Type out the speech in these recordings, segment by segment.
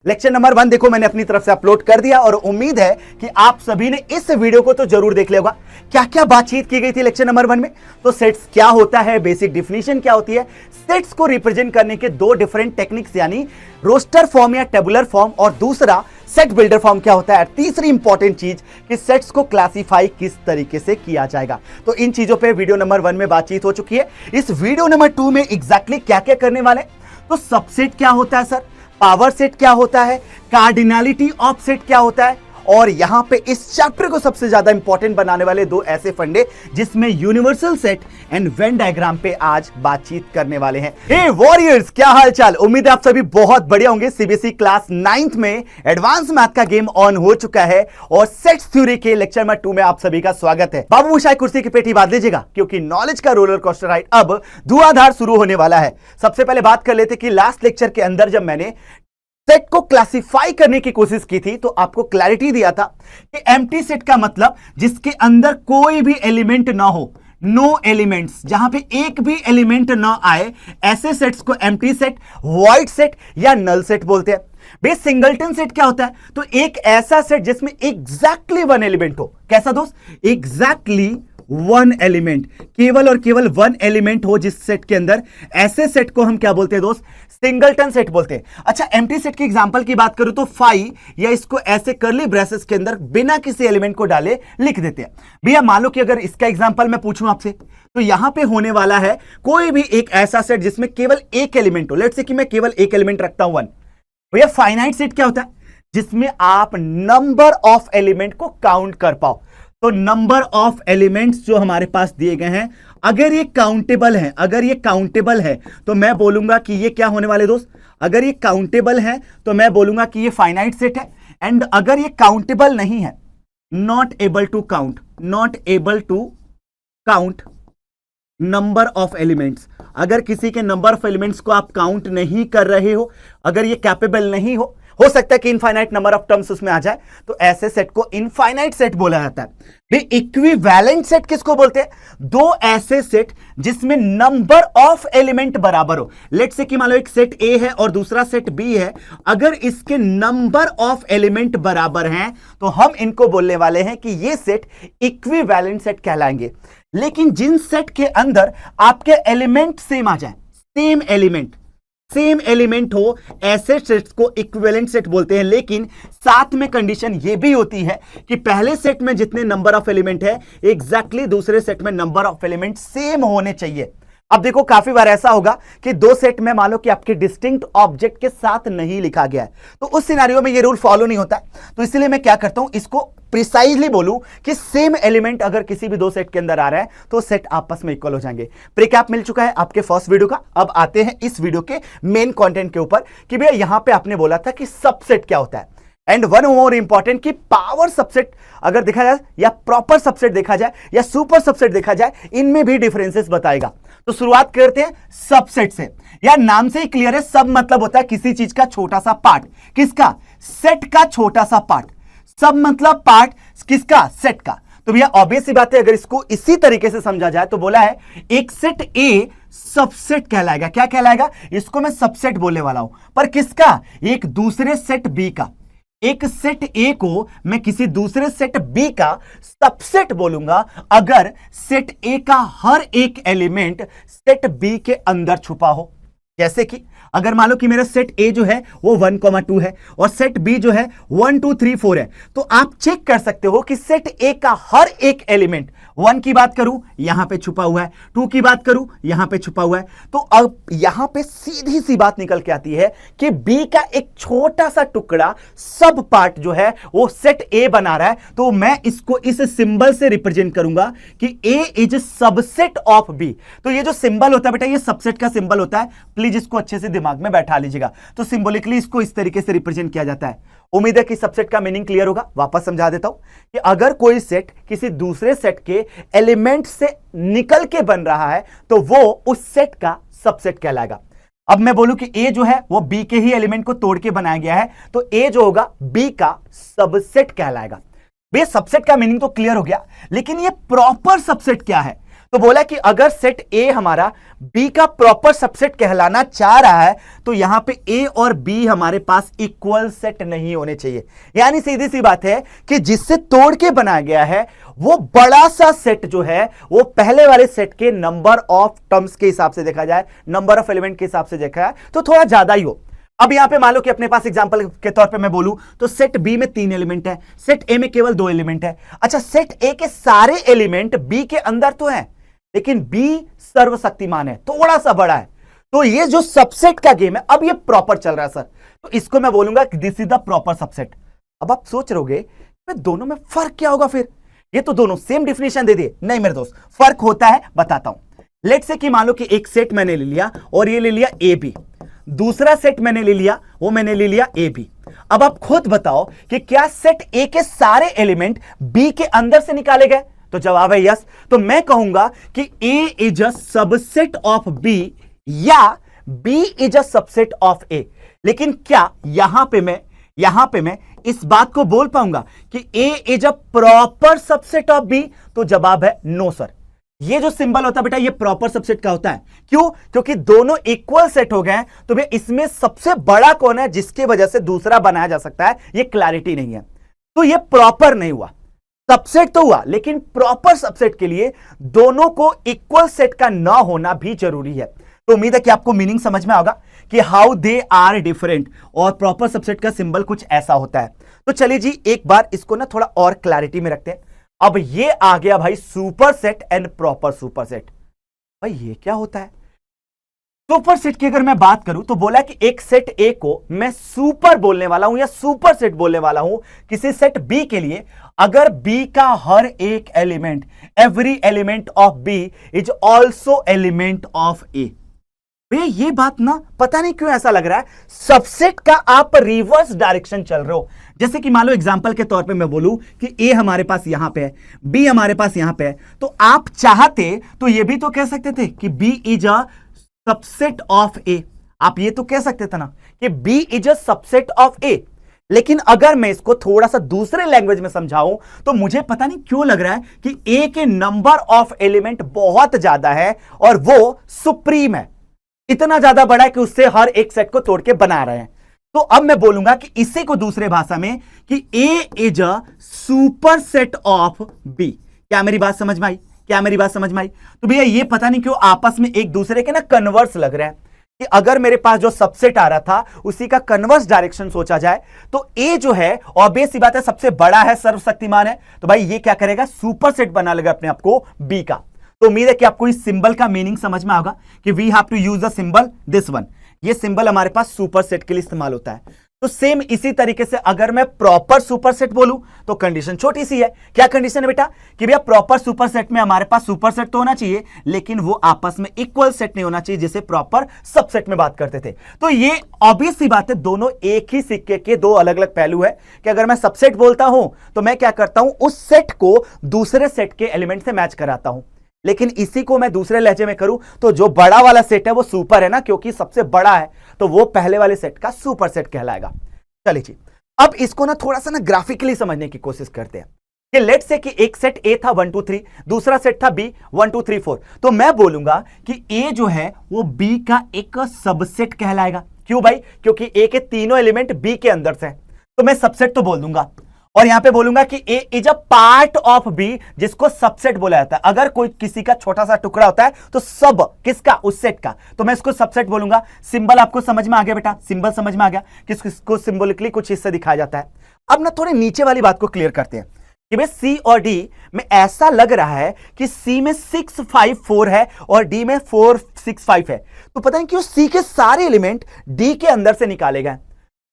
Lecture number 1 देखो मैंने अपनी तरफ से अपलोड कर दिया और उम्मीद है कि आप सभी ने इस वीडियो को तो जरूर देख लिया होगा। क्या क्या बातचीत की गई थी लेक्चर नंबर 1 में, तो सेट्स क्या होता है, बेसिक डिफिनीशन क्या होती है, सेट्स को रिप्रेजेंट करने के दो डिफरेंट टेक्निक्स यानी रोस्टर फॉर्म या टेबुलर फॉर्म और दूसरा सेट बिल्डर फॉर्म क्या होता है, तीसरी इंपॉर्टेंट चीज कि सेट्स को क्लासिफाई किस तरीके से किया जाएगा। तो इन चीजों पे वीडियो नंबर 1 में बातचीत हो चुकी है। इस वीडियो नंबर 2 में एग्जैक्टली क्या क्या करने वाले, तो सबसेट क्या होता है सर, पावर सेट क्या होता है, कार्डिनलिटी ऑफ सेट क्या होता है, और यहां पे इस चैप्टर को सबसे ज्यादा इंपॉर्टेंट बनाने वाले दो ऐसे फंडे जिसमें universal set and Venn diagram पे आज बातचीत करने वाले हैं। हे वॉरियर्स, क्या हाल चाल, उम्मीद है आप सभी बहुत बढ़िया होंगे। सीबीएसई क्लास 9th में एडवांस मैथ का गेम ऑन हो चुका है और सेट्स थ्योरी के लेक्चर नंबर 2 में आप सभी का स्वागत है। बाबू मुशाई कुर्सी की पेटी बांध लीजिएगा क्योंकि नॉलेज का रोलर कोस्टर राइड अब धुआंधार शुरू होने वाला है। सबसे पहले बात कर लेते कि लास्ट लेक्चर के अंदर जब मैंने सेट को क्लासिफाई करने की कोशिश की थी तो आपको क्लैरिटी दिया था कि एम्प्टी सेट का मतलब जिसके अंदर कोई भी एलिमेंट ना हो, नो एलिमेंट्स, जहां पे एक भी एलिमेंट ना आए, ऐसे सेट्स को एम्प्टी सेट, वॉइड सेट या नल सेट बोलते हैं। बेस सिंगलटन सेट क्या होता है, तो एक ऐसा सेट जिसमें एग्जैक्टली वन एलिमेंट हो। कैसा दोस्त, एग्जैक्टली वन एलिमेंट, केवल और केवल वन एलिमेंट हो जिस सेट के अंदर, ऐसे सेट को हम क्या बोलते हैं दोस्त, सिंगलटन सेट बोलते हैं। अच्छा, एम्प्टी सेट की एग्जांपल की बात करूं तो फाई या इसको ऐसे कर्ली ब्रेसेस के अंदर बिना किसी एलिमेंट को डाले लिख देते हैं। भैया मान लो कि अगर इसका एग्जांपल मैं पूछूं आपसे तो यहां पे होने वाला है कोई भी एक ऐसा सेट जिसमें केवल एक एलिमेंट हो। लेट्स से कि मैं केवल एक एलिमेंट रखता हूं 1। भैया फाइनाइट सेट क्या होता है, जिसमें आप नंबर ऑफ एलिमेंट को काउंट कर पाओ। तो नंबर ऑफ एलिमेंट्स जो हमारे पास दिए गए हैं, अगर ये काउंटेबल है, अगर ये काउंटेबल है तो मैं बोलूंगा कि ये क्या होने वाले दोस्त, अगर ये काउंटेबल है तो मैं बोलूंगा कि ये फाइनाइट सेट है। एंड अगर ये काउंटेबल नहीं है, not able to count, not able to count number of elements, अगर किसी के नंबर ऑफ एलिमेंट्स को आप काउंट नहीं कर रहे हो, अगर ये कैपेबल नहीं हो सकता है कि इनफाइनाइट नंबर ऑफ टर्म्स उसमें आ जाए, तो ऐसे सेट को इनफाइनाइट सेट बोला जाता है। इक्विवेलेंट सेट किसको बोलते हैं, दो ऐसे सेट जिसमें नंबर ऑफ एलिमेंट बराबर हो। लेट्स से कि मान लो एक सेट ए है और दूसरा सेट बी है, अगर इसके नंबर ऑफ एलिमेंट बराबर हैं तो हम इनको बोलने वाले हैं कि ये सेट इक्विवेलेंट सेट कहलाएंगे। लेकिन जिन सेट के अंदर आपके एलिमेंट सेम आ जाए, सेम एलिमेंट हो, ऐसे सेट्स को इक्विवेलेंट सेट बोलते हैं। लेकिन साथ में कंडीशन ये भी होती है कि पहले सेट में जितने नंबर ऑफ एलिमेंट है एग्जैक्टली दूसरे सेट में नंबर ऑफ एलिमेंट सेम होने चाहिए। अब देखो काफी बार ऐसा होगा कि दो सेट में मान लो कि आपके डिस्टिंक्ट ऑब्जेक्ट के साथ नहीं लिखा गया है, तो उस सिनेरियो में ये रूल फॉलो नहीं होता है। तो इसलिए मैं क्या करता हूं, इसको प्रिसाइजली बोलूं कि सेम एलिमेंट अगर किसी भी दो सेट के अंदर आ रहा है तो सेट आपस में इक्वल हो जाएंगे। प्रीकैप मिल चुका है आपके फर्स्ट वीडियो का। अब आते हैं इस वीडियो के मेन कंटेंट के ऊपर कि भैया यहां पे आपने बोला था कि सबसेट क्या होता है, एंड वन मोर इंपॉर्टेंट कि पावर सबसेट अगर देखा जाए या प्रॉपर सबसेट देखा जाए या सुपर सबसेट देखा जाए, इनमें भी डिफरेंसेस बताएगा। तो शुरुआत करते हैं सबसेट से। यार नाम से ही क्लियर है, सब मतलब होता है किसी चीज का छोटा सा पार्ट। किसका, सेट का छोटा सा पार्ट। सब मतलब पार्ट किसका, सेट का। तो भैया ऑब्वियस सी बात है, अगर इसको इसी तरीके से समझा जाए तो बोला है एक सेट ए सबसेट कहलाएगा। क्या कहलाएगा, इसको मैं सबसेट बोलने वाला हूं, पर किसका, एक दूसरे सेट बी का। एक सेट ए को मैं किसी दूसरे सेट बी का सबसेट बोलूंगा अगर सेट ए का हर एक एलिमेंट सेट बी के अंदर छुपा हो। जैसे कि अगर मान लो कि मेरा सेट ए जो है वो 1,2 है और सेट बी जो है 1 2 3 4 है, तो आप चेक कर सकते हो कि सेट ए का हर एक एलिमेंट, 1 की बात करूं यहां पे छुपा हुआ है, 2 की बात करूं यहां पे छुपा हुआ है। तो अब यहां पे सीधी सी बात निकल के आती है कि बी का एक छोटा सा टुकड़ा सब पार्ट जो है वो सेट ए बना रहा है, तो मैं इसको इस सिंबल से रिप्रेजेंट करूंगा कि A is subset of B. तो ये जो सिंबल होता है बेटा, ये सबसेट का सिंबल होता है, प्लीज इसको अच्छे से दिमाग में बैठा लीजिएगा। तो सिंबॉलिकली इसको इस तरीके से रिप्रेजेंट किया जाता है। उम्मीद है कि सबसेट का मीनिंग क्लियर होगा। वापस समझा देता हूं कि अगर कोई सेट किसी दूसरे सेट के एलिमेंट से निकल के बन रहा है तो वो उस सेट का सबसेट कहलाएगा। अब मैं बोलूं कि ए जो है वो बी के ही एलिमेंट को तोड़ के बनाया गया है, तो ए जो होगा बी का सबसेट कहलाएगा। बे सबसेट का मीनिंग तो क्लियर हो गया, लेकिन ये प्रॉपर सबसेट क्या है, तो बोला कि अगर सेट ए हमारा बी का प्रॉपर सबसेट कहलाना चाह रहा है तो यहां पे ए और बी हमारे पास इक्वल सेट नहीं होने चाहिए। यानी सीधी सी बात है कि जिससे तोड़ के बनाया गया है वो बड़ा सा सेट जो है वो पहले वाले सेट के नंबर ऑफ टर्म्स के हिसाब से देखा जाए, नंबर ऑफ एलिमेंट के हिसाब से देखा है तो थोड़ा ज्यादा ही हो। अब यहां पे मान लो कि अपने पास एग्जांपल के तौर पे मैं बोलूं तो सेट बी में 3 एलिमेंट है, सेट ए में केवल 2 एलिमेंट है। अच्छा, सेट ए के सारे एलिमेंट बी के अंदर तो हैं लेकिन बी सर्वशक्तिमान है, थोड़ा सा बड़ा है, तो ये जो सबसेट का गेम है अब ये प्रॉपर चल रहा है सर, तो इसको मैं बोलूंगा कि this is the proper subset. अब आप सोच रहोगे दोनों में फर्क क्या होगा, फिर ये तो दोनों सेम डिफिनेशन दे दिए। नहीं मेरे दोस्त, फर्क होता है, बताता हूं। लेट्स से कि मान लो कि एक सेट मैंने ले लिया और ये ले लिया ए बी, दूसरा सेट मैंने ले लिया वो मैंने ले लिया ए बी। अब आप खुद बताओ कि क्या सेट ए के सारे एलिमेंट बी के अंदर से निकाले गए, तो जवाब है यस। तो मैं कहूंगा कि A is a subset of B या B is a subset of A. लेकिन क्या यहां पे मैं इस बात को बोल पाऊंगा कि A is a proper subset of B, तो जवाब है नो सर। ये जो सिंबल होता है बेटा ये प्रॉपर सबसेट का होता है। क्यों? क्योंकि दोनों इक्वल सेट हो गए तो भैया इसमें सबसे बड़ा कौन है जिसकी वजह से दूसरा बनाया जा सकता है, ये क्लैरिटी नहीं है, तो ये प्रॉपर नहीं हुआ। सबसेट तो हुआ लेकिन प्रॉपर सबसेट के लिए दोनों को इक्वल सेट का ना होना भी जरूरी है। तो उम्मीद है कि आपको मीनिंग समझ में आएगा कि हाउ दे आर डिफरेंट, और प्रॉपर सबसेट का सिंबल कुछ ऐसा होता है। तो चलिए जी एक बार इसको ना थोड़ा और क्लैरिटी में रखते हैं। अब ये आ गया भाई super set and proper super set. भाई ये क्या होता है? सुपर सेट की अगर मैं बात करूं तो बोला कि एक सेट ए को मैं सुपर बोलने वाला हूं या सुपर सेट बोलने वाला हूं किसी सेट बी के लिए अगर बी का हर एक element, every element of B is also element of A. भैया ये बात ना पता नहीं क्यों ऐसा लग रहा है सबसेट का आप रिवर्स डायरेक्शन चल रहे हो। जैसे कि मान लो एग्जांपल के तौर पे मैं बोलूं कि ए हमारे पास यहां पे है, बी हमारे पास यहां पे है, तो आप चाहते तो ये भी तो कह सकते थे कि B is a subset of A. आप ये तो कह सकते थे ना कि B is a subset of A. लेकिन अगर मैं इसको थोड़ा सा दूसरे लैंग्वेज में समझाऊं तो मुझे पता नहीं क्यों लग रहा है कि ए के नंबर ऑफ एलिमेंट बहुत ज्यादा है और वो सुप्रीम है, इतना ज्यादा बड़ा है कि उससे हर एक सेट को तोड़ के बना रहे हैं। तो अब मैं बोलूंगा कि इसी को दूसरे भाषा में कि A is a superset of B. क्या मेरी बात समझ में आई? क्या मेरी बात समझ में आई? तो भैया ये पता नहीं क्यों आपस में एक दूसरे के ना कन्वर्स लग रहे हैं कि अगर मेरे पास जो सबसेट आ रहा था उसी का कन्वर्स डायरेक्शन सोचा जाए तो ए जो है ऑब्वियस सी बात है सबसे बड़ा है, सर्वशक्तिमान है, तो भाई ये क्या करेगा सुपर सेट बना लेगा अपने आप को बी का। तो उम्मीद है कि आपको इस सिंबल का मीनिंग समझ में आएगा कि we have to use the symbol this one. ये सिंबल हमारे पास सुपर सेट के लिए इस्तेमाल होता है। तो सेम इसी तरीके से अगर मैं प्रॉपर सुपर सेट बोलूं तो कंडीशन छोटी सी है। क्या कंडीशन है बेटा? कि भैया प्रॉपर सुपर सेट में हमारे पास सुपर सेट तो होना चाहिए लेकिन वो आपस में इक्वल सेट नहीं होना चाहिए जिसे प्रॉपर सबसेट में बात करते थे। तो ये ऑब्वियस सी बात है, दोनों एक ही सिक्के के दो अलग अलग पहलू है कि अगर मैं सबसेट बोलता हूं तो मैं क्या करता हूं उस सेट को दूसरे सेट के एलिमेंट से मैच कराता हूं, लेकिन इसी को मैं दूसरे लहजे में करूं तो जो बड़ा वाला सेट है वो सुपर है ना, क्योंकि सबसे बड़ा है तो वो पहले वाले सेट का सुपर सेट कहलाएगा। चलिए जी अब इसको ना थोड़ा सा ना ग्राफिकली समझने की कोशिश करते हैं कि लेट्स से कि एक सेट ए था 1 2 3, दूसरा सेट था बी 1 2 3 4। तो मैं बोलूंगा कि ए जो है वो बी का एक सबसेट कहलाएगा। क्यों भाई? क्योंकि ए के तीनों एलिमेंट बी के अंदर से, तो मैं सबसेट तो बोल दूंगा। और यहां पे बोलूंगा कि A is a part of B जिसको सबसेट बोला जाता है। अगर कोई किसी का छोटा सा टुकड़ा होता है तो सब किसका? उस सेट का, तो मैं इसको सबसेट बोलूंगा। सिंबल आपको समझ में आ गया बेटा? सिंबल समझ में आ गया किसको सिंबॉलिकली कुछ इससे दिखाया जाता है। अब ना थोड़े नीचे वाली बात को क्लियर करते हैं कि भाई सी और डी में ऐसा लग रहा है कि सी में 6 5 4 है और डी में 4 6 5 है, तो पता नहीं क्यों सी के सारे एलिमेंट डी के अंदर से निकाले गए।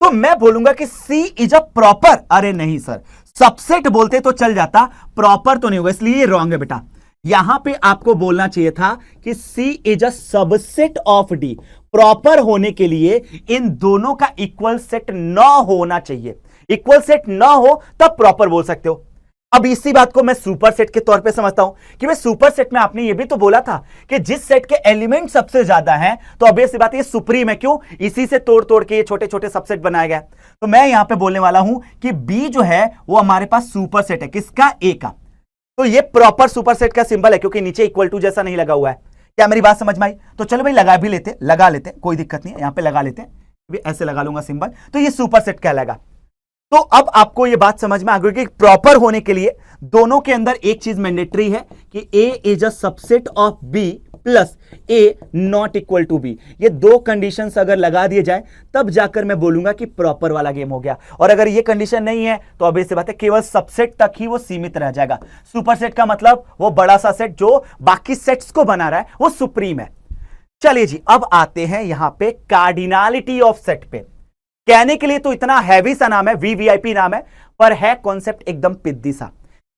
तो मैं बोलूंगा कि सी इज अ प्रॉपर, अरे नहीं सर सबसेट बोलते तो चल जाता, प्रॉपर तो नहीं होगा, इसलिए ये रॉन्ग है बेटा। यहां पे आपको बोलना चाहिए था कि C is a subset of D. Proper होने के लिए इन दोनों का इक्वल सेट न होना चाहिए, इक्वल सेट न हो तब प्रॉपर बोल सकते हो। अब इसी बात को मैं सुपर सेट के तौर पे समझता हूं कि भाई सुपर सेट में आपने ये भी तो बोला था कि जिस सेट के एलिमेंट सबसे ज्यादा हैं तो ऑब्वियस सी बात है ये सुप्रीम है। क्यों? इसी से तोड़ तोड़ के ये छोटे छोटे सबसेट बनाया गया। तो मैं यहां पे बोलने वाला हूं कि बी जो है वो हमारे पास सुपर सेट है, किसका? ए का। तो ये प्रॉपर सुपरसेट का सिंबल है, क्योंकि नीचे इक्वल टू जैसा नहीं लगा हुआ है। क्या मेरी बात समझ में आई? तो चलो भाई लगा भी लेते, लगा लेते, कोई दिक्कत नहीं है, यहां पे लगा लेते हैं, ऐसे लगा लूंगा सिंबल, तो ये सुपरसेट कहलाएगा। तो अब आपको ये बात समझ में आ गई कि प्रॉपर होने के लिए दोनों के अंदर एक चीज मैंडेटरी है कि A is a subset of B plus A not equal to B। ये दो कंडीशंस अगर लगा दिए जाए तब जाकर मैं बोलूंगा कि प्रॉपर वाला गेम हो गया। और अगर ये कंडीशन नहीं है तो अब ऐसी बात है, केवल सबसेट तक ही वो सीमित रह जाएगा। सुपरसेट का मतलब वो बड़ा सा सेट जो बाकी सेट्स को बना रहा है वो सुप्रीम है। चलिए जी, अब आते हैं यहां पे कार्डिनलिटी ऑफ सेट पे। कहने के लिए तो इतना हैवी सा नाम है, वीवीआईपी नाम है, पर है कॉन्सेप्ट एकदम पिद्दी सा।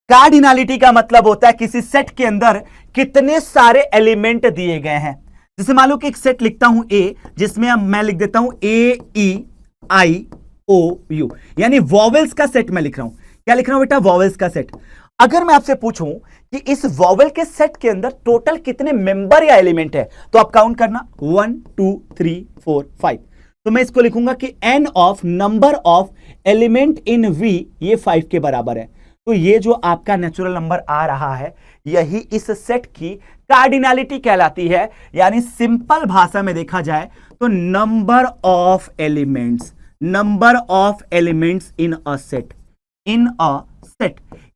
कार्डिनलिटी का मतलब होता है किसी सेट के अंदर कितने सारे एलिमेंट दिए गए हैं। जैसे मान लो कि एक सेट लिखता हूं ए, जिसमें मैं लिख देता हूं AEIOU, यानी वॉवेल्स का सेट मैं लिख रहा हूं। क्या लिख रहा हूं बेटा? वॉवेल्स का सेट। अगर मैं आपसे पूछूं कि इस वॉवेल के सेट के अंदर टोटल कितने मेंबर या एलिमेंट है, तो आप काउंट करना 1 2 3 4 5। तो मैं इसको लिखूंगा कि n of number of element in V ये 5 के बराबर है। तो ये जो आपका नेचुरल नंबर आ रहा है यही इस सेट की कार्डिनलिटी कहलाती है। यानी सिंपल भाषा में देखा जाए तो number of elements in a set,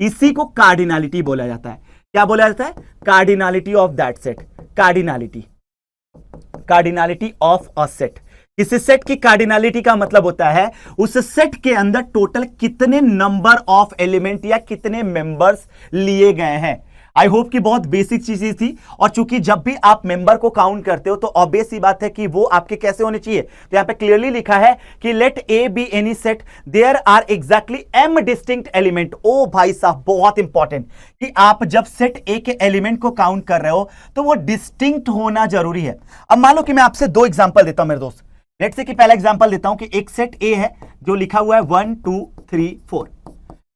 इसी को कार्डिनलिटी बोला जाता है। क्या बोला जाता है? Cardinality of that set, cardinality of a set. किसी सेट की कार्डिनलिटी का मतलब होता है उस सेट के अंदर टोटल कितने नंबर ऑफ एलिमेंट या कितने मेंबर्स लिए गए हैं। आई होप कि बहुत बेसिक चीजें थी। और चूंकि जब भी आप मेंबर को काउंट करते हो तो ऑब्वियस सी बात है कि वो आपके कैसे होने चाहिए। तो यहां पे क्लियरली लिखा है कि let A be any set there are exactly m distinct element. ओ भाई साहब बहुत इंपॉर्टेंट कि आप जब सेट ए के एलिमेंट को काउंट कर रहे हो तो वो डिस्टिंक्ट होना जरूरी है। अब मान लो कि मैं आपसे दो एग्जांपल देता हूं मेरे दोस्त। लेट्स से कि पहला एग्जांपल देता हूं कि एक सेट ए है जो लिखा हुआ है 1 2 3 4।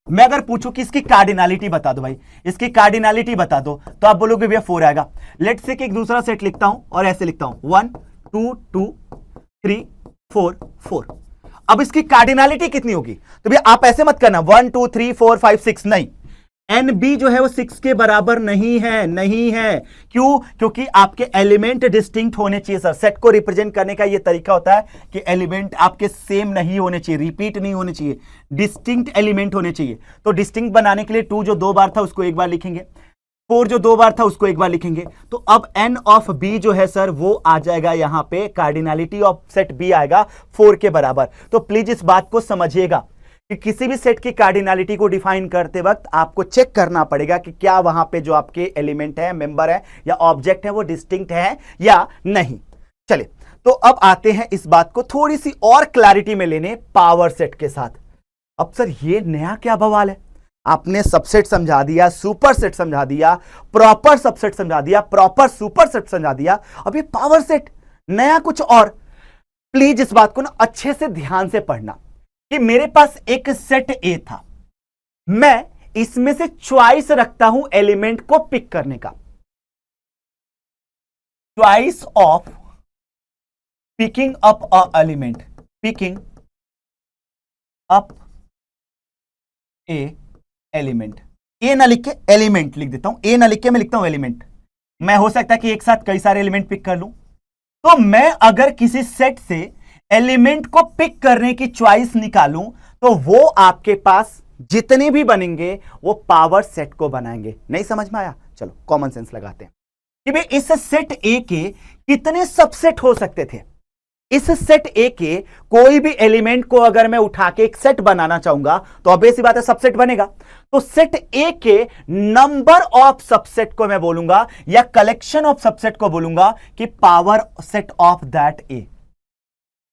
मैं अगर पूछूं कि इसकी कार्डिनलिटी बता दो भाई, इसकी कार्डिनलिटी बता दो, तो आप बोलोगे भैया 4 आएगा। लेट्स से कि एक दूसरा सेट लिखता हूं और ऐसे लिखता हूं 1 2 2 3 4 4। अब इसकी कार्डिनलिटी कितनी होगी? तो भैया आप ऐसे मत करना 1 2 3 4 5 6, नहीं, NB जो है वो 6 के बराबर नहीं है। क्यों? क्योंकि आपके एलिमेंट डिस्टिंक्ट होने चाहिए सर। सेट को रिप्रेजेंट करने का ये तरीका होता है कि एलिमेंट आपके सेम नहीं होने चाहिए, रिपीट नहीं होने चाहिए, डिस्टिंक्ट एलिमेंट होने चाहिए। तो डिस्टिंक्ट बनाने के लिए 2 जो 2 बार था उसको एक बार लिखेंगे, 4 जो 2 बार था उसको एक बार लिखेंगे। तो अब n ऑफ B जो है सर वो आ जाएगा यहां पे, कार्डिनलिटी ऑफ सेट B आएगा 4 के बराबर। तो प्लीज इस बात को समझिएगा कि किसी भी सेट की कार्डिनलिटी को डिफाइन करते वक्त आपको चेक करना पड़ेगा कि क्या वहां पे जो आपके एलिमेंट है, मेंबर है या ऑब्जेक्ट है वो डिस्टिंक्ट है या नहीं। चलिए, तो अब आते हैं इस बात को थोड़ी सी और क्लैरिटी में लेने पावर सेट के साथ। अब सर ये नया क्या बवाल है? आपने सबसेट समझा दिया, सुपरसेट समझा दिया, प्रॉपर सबसेट समझा दिया, प्रॉपर सुपरसेट समझा दिया, अब ये पावर सेट नया कुछ और। प्लीज इस बात को ना अच्छे से ध्यान से पढ़ना कि मेरे पास एक सेट ए था, मैं इसमें से चॉइस रखता हूं एलिमेंट को पिक करने का, choice of picking up a element, picking up a element. A ना लिख के एलिमेंट लिख देता हूं, ए ना लिख के मैं लिखता हूं एलिमेंट। मैं हो सकता है कि एक साथ कई सारे एलिमेंट पिक कर लूं। तो मैं अगर किसी सेट से एलिमेंट को पिक करने की चॉइस निकालूं तो वो आपके पास जितने भी बनेंगे वो पावर सेट को बनाएंगे। नहीं समझ में आया? चलो कॉमन सेंस लगाते हैं कि भाई इस सेट ए के कितने सबसेट हो सकते थे। इस सेट ए के कोई भी एलिमेंट को अगर मैं उठा के एक सेट बनाना चाहूंगा तो ऑब्वियस सी बात है सबसेट बनेगा। तो सेट ए के नंबर ऑफ सबसेट को मैं बोलूंगा या कलेक्शन ऑफ सबसेट को बोलूंगा कि पावर सेट ऑफ दैट ए।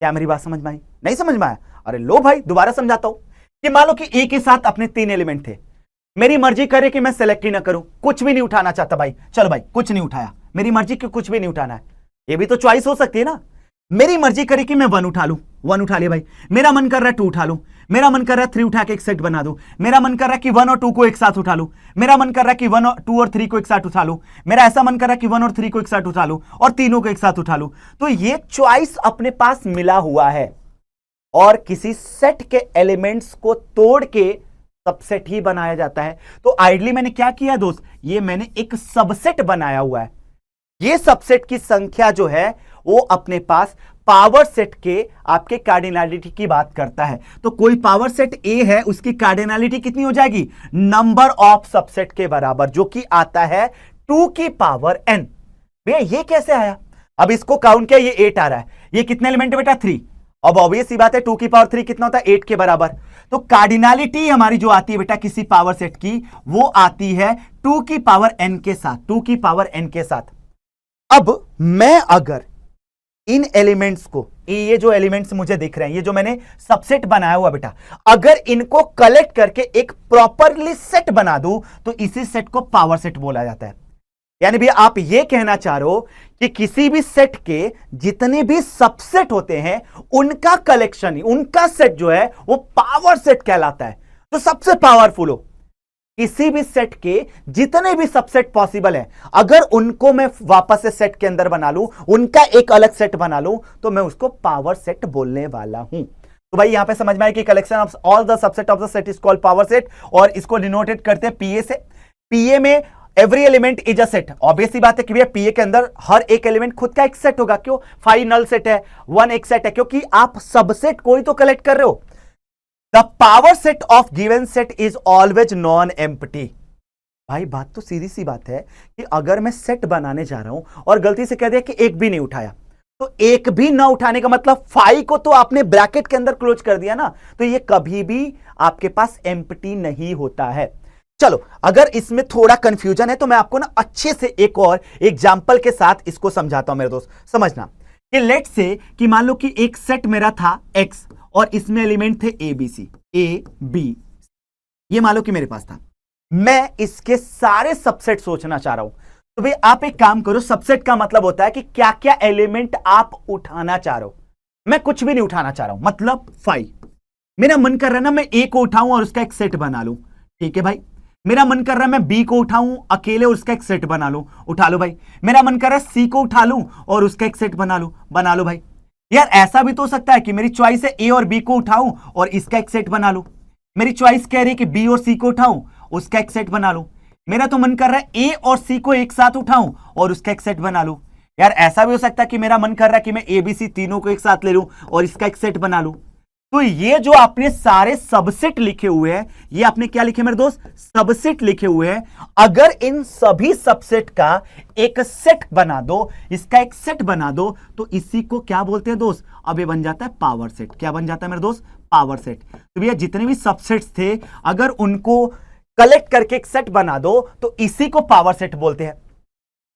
क्या मेरी बात समझ में आई? नहीं समझ में आया? अरे लो भाई दोबारा समझाता हूं कि मान लो कि ए के साथ अपने 3 एलिमेंट थे, मेरी मर्जी करे कि मैं सेलेक्ट ही ना करूं, कुछ भी नहीं उठाना चाहता भाई, चलो भाई कुछ नहीं उठाया, मेरी मर्जी कि कुछ भी नहीं उठाना है, ये भी तो चॉइस हो सकती है ना। मेरी मर्जी करे कि मैं 1 उठा लूं, 1 उठा लिया भाई, मेरा मन कर रहा है 2 उठा लूं, मेरा मन कर रहा है 3 उठा के एक सेट बना दूं, मेरा मन कर रहा है कि 1 और 2 को एक साथ उठा लूं, मेरा मन कर रहा है कि 1 और 2 और 3 को एक साथ उठा लूं, मेरा ऐसा मन कर रहा है कि 1 और 3 को एक साथ उठा लूं और तीनों को एक साथ उठा लूं। तो ये चॉइस अपने पास मिला हुआ है और किसी सेट के एलिमेंट्स को तोड़ के सबसेट ही बनाया जाता है। तो आइडली मैंने क्या किया दोस्त, ये मैंने एक सबसेट बनाया हुआ है। ये सबसेट की संख्या जो है वो अपने पास पावर सेट के आपके कार्डिनैलिटी की बात करता है। तो कोई पावर सेट ए है, उसकी कार्डिनैलिटी कितनी हो जाएगी, नंबर ऑफ सबसेट के बराबर, जो कि आता है 2 की पावर n। भैया ये कैसे आया, अब इसको काउंट किया, ये 8 आ रहा है, ये कितने एलिमेंट है बेटा 3। अब ऑब्वियस सी बात है 2 की पावर 3 कितना होता है, 8 के बराबर। तो कार्डिनैलिटी हमारी जो आती है बेटा किसी पावर सेट की, वो आती है 2 की पावर n के साथ, 2 की पावर n के साथ। अब मैं अगर इन एलिमेंट्स को, ये जो एलिमेंट्स मुझे दिख रहे हैं, ये जो मैंने सबसेट बनाया हुआ बेटा, अगर इनको कलेक्ट करके एक प्रॉपरली सेट बना दूं तो इसी सेट को पावर सेट बोला जाता है। यानी भी आप ये कहना चाह रहे हो कि किसी भी सेट के जितने भी सबसेट होते हैं उनका कलेक्शन, उनका सेट जो है वो पावर सेट कहलाता है। तो सबसे पावरफुल हो, किसी भी सेट के जितने भी सबसेट पॉसिबल है, अगर उनको मैं वापस से सेट के अंदर बना लूं, उनका एक अलग सेट बना लूं, तो मैं उसको पावर सेट बोलने वाला हूं। तो भाई यहां पे समझ में आया कि collection of all the subset of the set is called power set, और इसको डिनोटेड करते हैं P A. P A every element is a set. Obvious सी बात है कि भैया पीए के अंदर हर एक एलिमेंट खुद का एक सेट होगा। क्यों, 5 नल सेट है, 1 एक सेट है, क्योंकि आप सबसेट कोई तो कलेक्ट कर रहे हो। The power set of given set is always non empty. भाई बात तो सीधी सी बात है कि अगर मैं सेट बनाने जा रहा हूं और गलती से कह दिया कि एक भी नहीं उठाया, तो एक भी ना उठाने का मतलब 5 को तो आपने ब्रैकेट के अंदर क्लोज कर दिया ना, तो ये कभी भी आपके पास एम्प्टी नहीं होता है। चलो अगर इसमें थोड़ा कंफ्यूजन है तो मैं आपको ना अच्छे से एक और एग्जांपल के साथ इसको समझाता हूं मेरे दोस्त। समझना कि लेट से कि मान लो कि एक सेट मेरा था X और इसमें एलिमेंट थे A B, ये मान लो कि मेरे पास था। मैं इसके सारे सबसेट सोचना चाह रहा हूं। तो भाई आप एक काम करो, सबसेट का मतलब होता है कि क्या क्या एलिमेंट आप उठाना चाह रहे हो। मैं कुछ भी नहीं उठाना चाह रहा हूं, मतलब 5। मेरा मन कर रहा है ना मैं A को उठाऊं और उसका एक सेट बना लूं, ठीक है भाई। मेरा मन कर रहा है मैं B को उठाऊं अकेले और उसका एक सेट बना लूं, उठा लो भाई। मेरा मन कर रहा है C को उठा लूं और उसका एक सेट बना लो भाई। यार ऐसा भी तो हो सकता है कि मेरी चॉइस है A और B को उठाऊं और इसका एक सेट बना लूं। मेरी चॉइस कह रही है कि B और C को उठाऊं, उसका एक सेट बना लूं। मेरा तो मन कर रहा है A और C को एक साथ उठाऊं और उसका एक सेट बना लूं। यार ऐसा भी हो सकता है कि मेरा मन कर रहा है कि मैं ABC तीनों को एक साथ ले लूं और इसका एक सेट बना लूं। तो ये जो आपने सारे सबसेट लिखे हुए हैं, ये आपने क्या लिखे मेरे दोस्त, सबसेट लिखे हुए हैं। अगर इन सभी सबसेट का एक सेट बना दो, इसका एक सेट बना दो, तो इसी को क्या बोलते हैं दोस्त, अब ये बन जाता है पावर सेट। क्या बन जाता है मेरे दोस्त, पावर सेट। तो भैया जितने भी सबसेट्स थे अगर उनको कलेक्ट करके एक सेट बना दो तो इसी को पावर सेट बोलते हैं।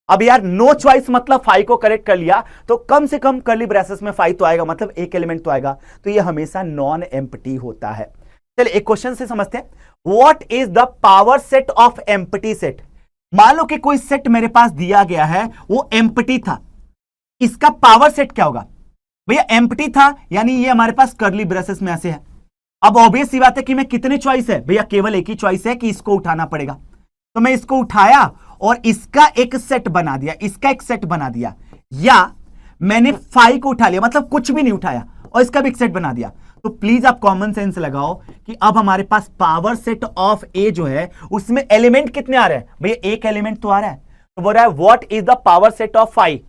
अब यार नो चॉइस मतलब 5 को करेक्ट कर लिया तो कम से कम कर्ली ब्रेसेस में 5 तो आएगा, मतलब एक एलिमेंट तो आएगा। तो ये हमेशा नॉन एम्प्टी होता है। चलिए एक क्वेश्चन से समझते हैं, what is the power set of empty set. मान लो कि कोई सेट मेरे पास दिया गया है, वो एम्प्टी था, इसका पावर सेट क्या होगा। भैया एम्प्टी था यानी ये हमारे पास कर्ली ब्रेसेस में ऐसे है। अब ऑब्वियस सी बात है कि मैं कितने चॉइस है, भैया केवल एक ही चॉइस है कि इसको उठाना पड़ेगा। तो मैं इसको उठाया और इसका एक सेट बना दिया, इसका एक सेट बना दिया, या मैंने 5 को उठा लिया मतलब कुछ भी नहीं उठाया और इसका भी एक सेट बना दिया। तो प्लीज आप कॉमन सेंस लगाओ कि अब हमारे पास पावर सेट ऑफ ए जो है उसमें एलिमेंट कितने आ रहे हैं। भैया एक एलिमेंट तो आ रहा है, तो बोल रहा है what is the power set of 5।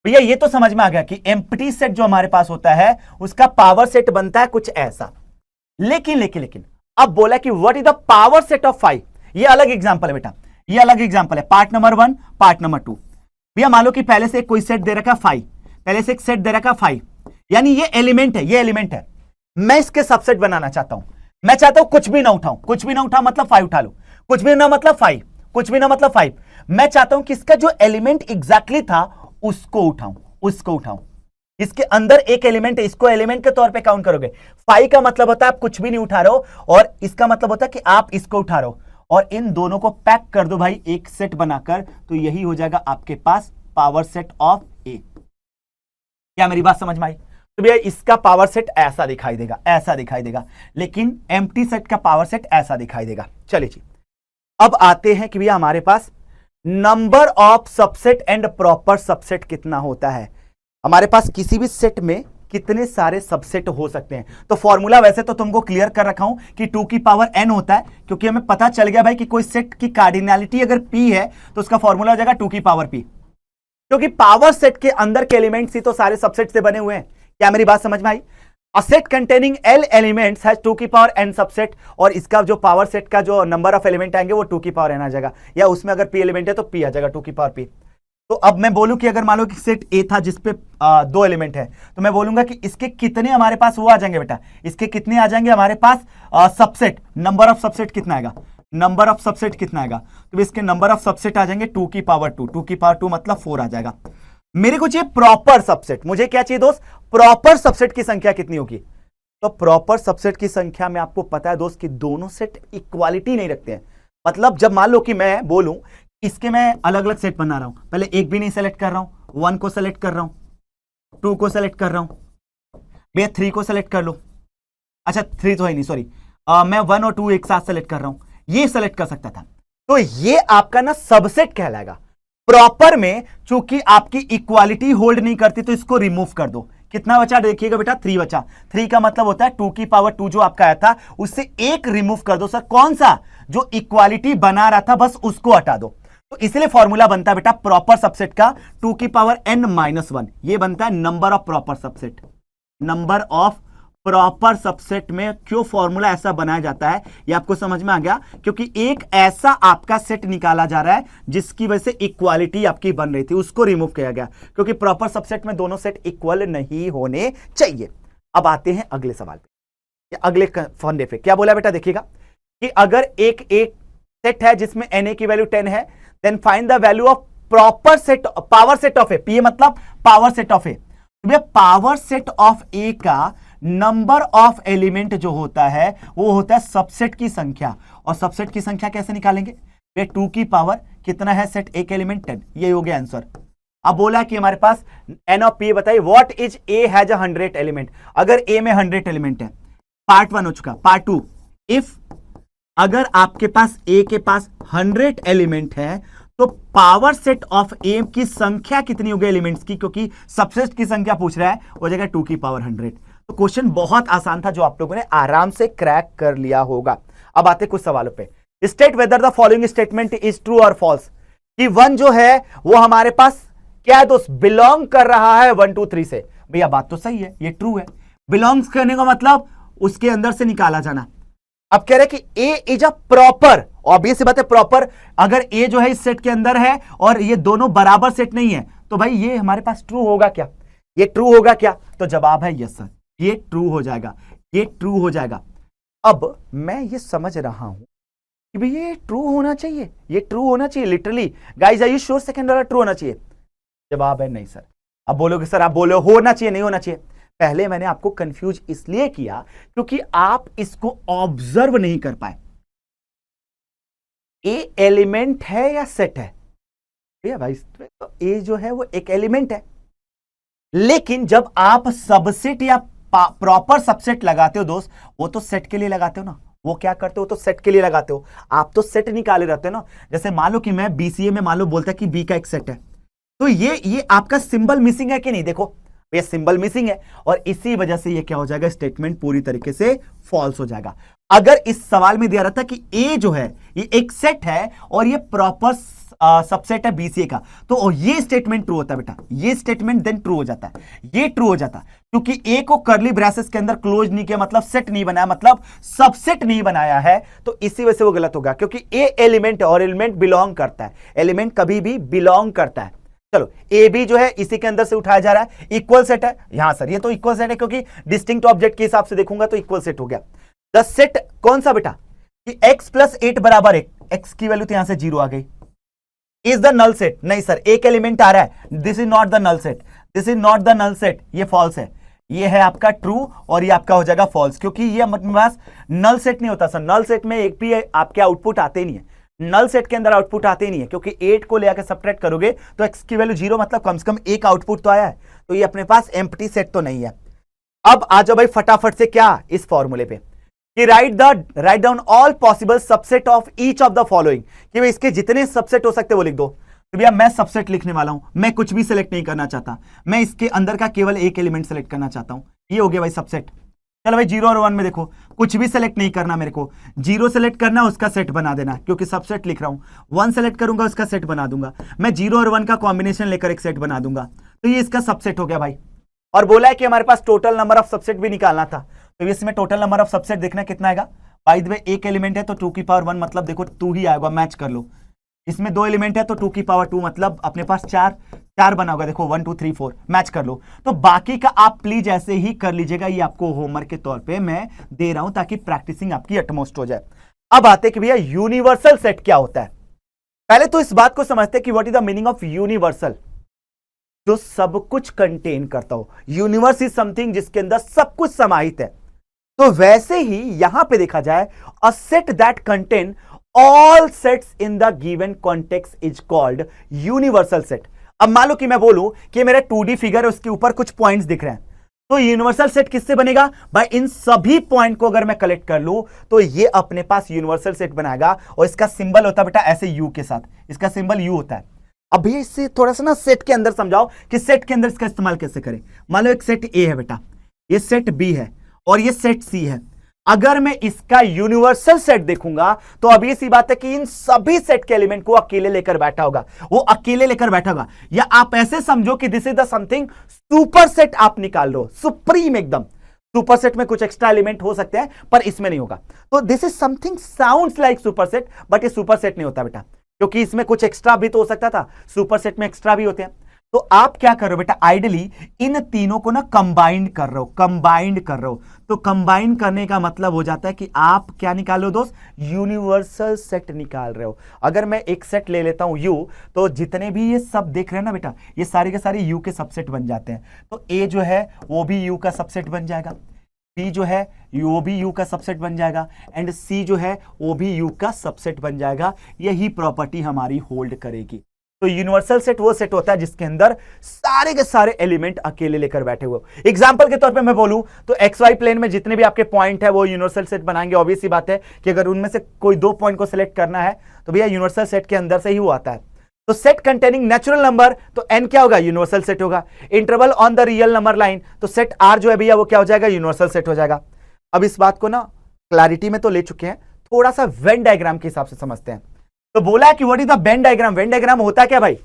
भैया ये तो समझ में आ गया कि एम्प्टी सेट जो हमारे पास होता है उसका पावर सेट बनता है कुछ ऐसा। लेकिन अब बोला कि what is the power set of 5। ये अलग एग्जांपल है बेटा, ये अलग एग्जांपल है, पार्ट नंबर 1 पार्ट नंबर 2। भैया मान लो कि पहले से कोई सेट दे रखा 5, पहले से एक सेट दे रखा 5, यानी ये एलिमेंट है, ये एलिमेंट है। मैं इसके सबसेट बनाना चाहता हूं। मैं चाहता हूं कुछ भी ना उठाऊं, कुछ भी ना उठा मतलब 5 उठा लो, कुछ भी ना मतलब 5, कुछ भी ना मतलब 5। मैं चाहता हूं कि इसका जो एलिमेंट एग्जैक्टली था उसको उठाऊं। इसके अंदर एक एलिमेंट है, इसको एलिमेंट के तौर पे काउंट करोगे। 5 का मतलब होता है आप कुछ भी नहीं उठा रहे हो और इसका मतलब होता है कि आप इसको उठा रहे हो, और इन दोनों को पैक कर दो भाई एक सेट बनाकर, तो यही हो जाएगा आपके पास पावर सेट ऑफ ए। क्या मेरी बात समझ में आई। तो भैया इसका पावर सेट ऐसा दिखाई देगा, लेकिन एम्प्टी सेट का पावर सेट ऐसा दिखाई देगा। चलिए जी अब आते हैं कि भैया हमारे पास number of subset and proper subset कितना होता है। हमारे पास किसी भी सेट में कितने सारे सबसेट हो सकते हैं। तो फॉर्मूला वैसे तो तुमको क्लियर कर रखा हूं कि 2 की पावर n होता है, क्योंकि हमें पता चल गया भाई कि कोई सेट की कार्डिनैलिटी अगर p है तो उसका फॉर्मूला हो जाएगा 2 की पावर p, क्योंकि पावर सेट के अंदर के एलिमेंट्स ही तो सारे सबसेट से बने हुए हैं। क्या मेरी बात समझ में आई? A set containing L elements has 2 की पावर n सबसेट, और इसका जो पावर सेट का जो नंबर ऑफ एलिमेंट आएंगे वो 2 की पावर n आ जाएगा, या उसमें अगर p एलिमेंट है तो p आ जाएगा 2 की पावर p। तो अब मैं बोलूं कि अगर मान लो कि सेट A था जिसपे 2 एलिमेंट है, तो मैं बोलूंगा कि इसके कितने हमारे पास वो आ जाएंगे बेटा, इसके कितने आ जाएंगे हमारे पास सबसेट, नंबर ऑफ सबसेट कितना आएगा, नंबर ऑफ सबसेट कितना आएगा, तो इसके नंबर ऑफ सबसेट आ जाएंगे 2 की पावर 2, 2 की पावर 2 मतलब 4 आ जाएगा। मेरे को चाहिए प्रॉपर सबसेट, मुझे क्या चाहिए दोस्त, प्रॉपर सबसेट की संख्या कितनी होगी। तो प्रॉपर सबसेट की संख्या में आपको पता है दोस्त कि दोनों सेट इक्वालिटी नहीं रखते हैं। मतलब जब मान लो कि मैं बोलूं इसके मैं अलग अलग सेट बना रहा हूं, पहले एक भी नहीं सेलेक्ट कर रहा हूं, 1 को सेलेक्ट कर रहा हूं, 2 को सेलेक्ट कर रहा हूं, भैया 3 को सेलेक्ट कर लो, अच्छा 3 तो है नहीं, सॉरी, मैं 1 और 2 एक साथ सेलेक्ट कर रहा हूं, ये सेलेक्ट कर सकता था। तो ये आपका ना सबसेट कहलाएगा। प्रॉपर में चूंकि आपकी इक्वालिटी होल्ड नहीं करती तो इसको रिमूव कर दो। कितना बचा देखिएगा बेटा, 3 बचा। 3 का मतलब होता है 2 की पावर 2 जो आपका आया था उससे एक रिमूव कर दो। सर कौन सा, जो इक्वालिटी बना रहा था बस उसको हटा दो। तो इसलिए फॉर्मूला बनता है बेटा प्रॉपर सबसेट का 2 की पावर n-1, ये बनता है number of proper subset. Number of proper subset में क्यों फॉर्मूला ऐसा बनाया जाता है ये आपको समझ में आ गया, क्योंकि एक ऐसा आपका सेट निकाला जा रहा है जिसकी वजह से इक्वालिटी आपकी बन रही थी, उसको रिमूव किया गया, क्योंकि प्रॉपर सबसेट में दोनों सेट इक्वल नहीं होने चाहिए। अब आते हैं अगले सवाल पे, अगले फंडे पे। क्या बोला बेटा, देखिएगा कि अगर एक सेट है जिसमें na की वैल्यू 10 है, then find the value of proper set, power set of A, p मतलब power set of A. Power set of A का नंबर ऑफ एलिमेंट जो होता है वो होता है सबसेट की संख्या, और सबसेट की संख्या कैसे निकालेंगे, वे 2 की पावर कितना है सेट एक एलिमेंट 10, ये हो गया आंसर। अब बोला कि हमारे पास n ऑफ p बताइए, what is a has 100 element. अगर a में 100 एलिमेंट है, पार्ट 1 हो चुका, पार्ट 2, इफ अगर आपके पास a के पास 100 एलिमेंट है तो पावर सेट ऑफ a की संख्या कितनी होगी एलिमेंट्स की, क्योंकि सबसेट की संख्या पूछ रहा है, हो जाएगा 2 की पावर 100। तो क्वेश्चन बहुत आसान था जो आप लोगों ने आराम से क्रैक कर लिया होगा। अब आते कुछ सवालों पे। State whether the following statement is true और फॉल्स, कि 1 जो है वो हमारे पास क्या है दोस्त, बिलोंग कर रहा है 1 2 3 से। भैया बात तो सही है, ये ट्रू है। बिलोंग्स करने का मतलब उसके अंदर से निकाला जाना। अब कह रहे कि A is a proper, obvious बात है प्रॉपर, अगर ए जो है इस सेट के अंदर है और ये दोनों बराबर सेट नहीं है तो भाई ये हमारे पास ट्रू होगा क्या, ये ट्रू होगा क्या, तो जवाब है यस सर, ये ट्रू हो जाएगा, ये ट्रू हो जाएगा। अब मैं ये समझ रहा हूं कि भाई ये ट्रू होना चाहिए, ये ट्रू होना चाहिए literally. Guys are you sure second वाला ट्रू होना चाहिए? जवाब है नहीं सर। अब बोलोगे सर, आप बोलो होना चाहिए नहीं होना चाहिए। पहले मैंने आपको कंफ्यूज इसलिए किया क्योंकि आप इसको ऑब्जर्व नहीं कर पाए। ए एलिमेंट है या सेट है? भैया भाई तो ए जो है वो एक एलिमेंट है, लेकिन जब आप सबसेट या प्रॉपर सबसेट लगाते हो दोस्त, वो तो सेट के लिए लगाते हो ना, वो क्या करते हो तो सेट के लिए लगाते हो, आप तो सेट निकाले रहते हो ना। जैसे मान लो कि मैं बीसीए में मान लो बोलता कि बी का एक सेट है, तो ये आपका सिंबल मिसिंग है कि नहीं, देखो ये सिंबल मिसिंग है और इसी वजह से ये क्या हो जाएगा, स्टेटमेंट पूरी तरीके से फॉल्स हो जाएगा। अगर इस सवाल में दिया रहता कि ए जो है ये एक सेट है और ये प्रॉपर सबसेट है बीसीए का, तो ये स्टेटमेंट ट्रू होता है बेटा, ये स्टेटमेंट देन ट्रू हो जाता है, ये ट्रू हो जाता है क्योंकि ए को कर्ली ब्रेसेस के अंदर क्लोज नहीं किया, मतलब सेट नहीं बनाया, मतलब सबसेट नहीं बनाया है, तो इसी वजह से वो गलत होगा क्योंकि ए एलिमेंट है और एलिमेंट बिलोंग करता है, एलिमेंट कभी भी बिलोंग करता है। चलो ए बी जो है इसी के अंदर से उठाया जा रहा है, इक्वल सेट है यहां सर, ये तो इक्वल सेट है क्योंकि डिस्टिंक्ट ऑब्जेक्ट के हिसाब से देखूंगा तो इक्वल सेट हो गया। द सेट कौन सा बेटा कि x + 8 = 1, x की वैल्यू तो यहां से 0 आ गई, इज द नल सेट, नहीं सर एक एलिमेंट आ रहा है, this is not the null set, this is not the null set, ये फॉल्स है, ये है आपका ट्रू और ये आपका हो जाएगा फॉल्स, क्योंकि ये अपने पास नल सेट नहीं होता सर, नल सेट में एक भी आपके आउटपुट आते ही नहीं है, नल सेट के अंदर आउटपुट आते ही नहीं है क्योंकि 8 को ले आकर सब्ट्रैक्ट करोगे तो x की वैल्यू 0, मतलब कम से कम एक आउटपुट तो आया है, तो ये अपने पास एम्प्टी सेट तो नहीं है। अब आ जाओ भाई फटाफट से क्या इस फॉर्मूले पे कि write down all possible subset of each of the following, कि भाई इसके जितने सबसेट हो सकते वो लिख दो। तो भैया मैं सबसेट लिखने वाला हूं, मैं कुछ भी सिलेक्ट नहीं करना चाहता, मैं इसके अंदर का केवल एक एलिमेंट सेलेक्ट करना चाहता हूं। ये हो गया भाई सबसेट। चलो भाई 0 और 1 में देखो कुछ भी सेलेक्ट नहीं करना, मेरे को 0 सेलेक्ट करना, उसका सेट बना देना, क्योंकि सबसेट लिख रहा हूं। 1 सेलेक्ट करूंगा, उसका सेट बना दूंगा। मैं 0 और 1 का कॉम्बिनेशन लेकर एक सेट बना दूंगा। तो ये इसका सबसेट हो गया भाई। और बोला है कि हमारे पास टोटल नंबर ऑफ सबसेट भी निकालना था, तो इसमें टोटल नंबर ऑफ सबसेट देखना कितना आएगा। बाय द वे एक एलिमेंट है तो 2 की पावर 1 मतलब देखो 2 ही आएगा, मैच कर लो। इसमें 2 एलिमेंट है तो 2 की पावर 2 मतलब अपने पास 4 बना होगा, देखो 1 2 3 4, मैच कर लो। तो बाकी का आप प्लीज ऐसे ही कर लीजिएगा, ये आपको होमवर्क के तौर पे मैं दे रहा हूं ताकि प्रैक्टिसिंग आपकी अटमोस्ट हो जाए। अब आते कि भैया यूनिवर्सल सेट क्या होता है। पहले तो इस बात को समझते हैं कि what is the meaning of universal, जो सब कुछ कंटेन करता हो। यूनिवर्स इज समथिंग जिसके अंदर सब कुछ समाहित है। तो वैसे ही यहां पे देखा जाए, a set that contain all sets in the given context is called universal set. अब मान लो कि मैं बोलूं कि मेरा 2D फिगर है, उसके ऊपर कुछ पॉइंट्स दिख रहे हैं, तो यूनिवर्सल सेट किससे बनेगा भाई, इन सभी पॉइंट को अगर मैं कलेक्ट कर लूं तो ये अपने पास यूनिवर्सल सेट बनाएगा। और इसका सिंबल होता है बेटा ऐसे यू के साथ, इसका सिंबल यू होता है। अब भैया इससे थोड़ा सा ना सेट के अंदर समझाओ कि सेट के अंदर इसका इस्तेमाल कैसे करें। मान लो एक सेट ए है बेटा, ये सेट बी है और ये सेट सी है। अगर मैं इसका यूनिवर्सल सेट देखूंगा तो अब ये सी बात है कि इन सभी सेट के एलिमेंट को अकेले लेकर बैठा होगा, वो अकेले लेकर बैठा होगा। या आप ऐसे समझो कि this is the something super set आप निकाल लो, सुप्रीम एकदम। सुपर सेट में कुछ एक्स्ट्रा एलिमेंट हो सकते हैं पर इसमें नहीं होगा। तो this is something sounds like super set, but ये सुपर सेट नहीं होता बेटा, क्योंकि इसमें कुछ एक्स्ट्रा भी तो हो सकता था, सुपर सेट में एक्स्ट्रा भी होते हैं। तो आप क्या कर रहे हो बेटा, आइडियली इन तीनों को ना कंबाइंड कर रहे हो, कंबाइंड कर रहे हो। तो कंबाइन करने का मतलब हो जाता है कि आप क्या निकाल रहे हो दोस्त, यूनिवर्सल सेट निकाल रहे हो। अगर मैं एक सेट ले लेता हूं यू, तो जितने भी ये सब देख रहे हैं ना बेटा, ये सारे के सारे यू के सबसेट बन जाते हैं। तो ए जो है वो भी यू का सबसेट बन जाएगा, बी जो है वो भी यू का सबसेट बन जाएगा, एंड सी जो है वो भी यू का सबसेट बन जाएगा। यही प्रॉपर्टी हमारी होल्ड करेगी। तो यूनिवर्सल सेट वो सेट होता है जिसके अंदर सारे के सारे एलिमेंट अकेले लेकर बैठे हुए। एग्जांपल के तौर पे मैं बोलूं तो एक्स वाई प्लेन में जितने भी आपके पॉइंट है वो यूनिवर्सल सेट बनाएंगे। ऑब्वियस सी बात है कि अगर उनमें से कोई 2 पॉइंट को सिलेक्ट करना है तो भैया यूनिवर्सल सेट के अंदर से ही वो आता है। तो सेट कंटेनिंग नेचुरल नंबर, तो एन क्या होगा, यूनिवर्सल सेट होगा। Interval on the real number line, तो सेट आर जो है भैया वो क्या हो जाएगा, यूनिवर्सल सेट हो जाएगा। अब इस बात को ना क्लैरिटी में तो ले चुके हैं, थोड़ा सा वेन डायग्राम के हिसाब से समझते हैं। तो बोला कि what is the Venn diagram. Venn diagram होता क्या भाई,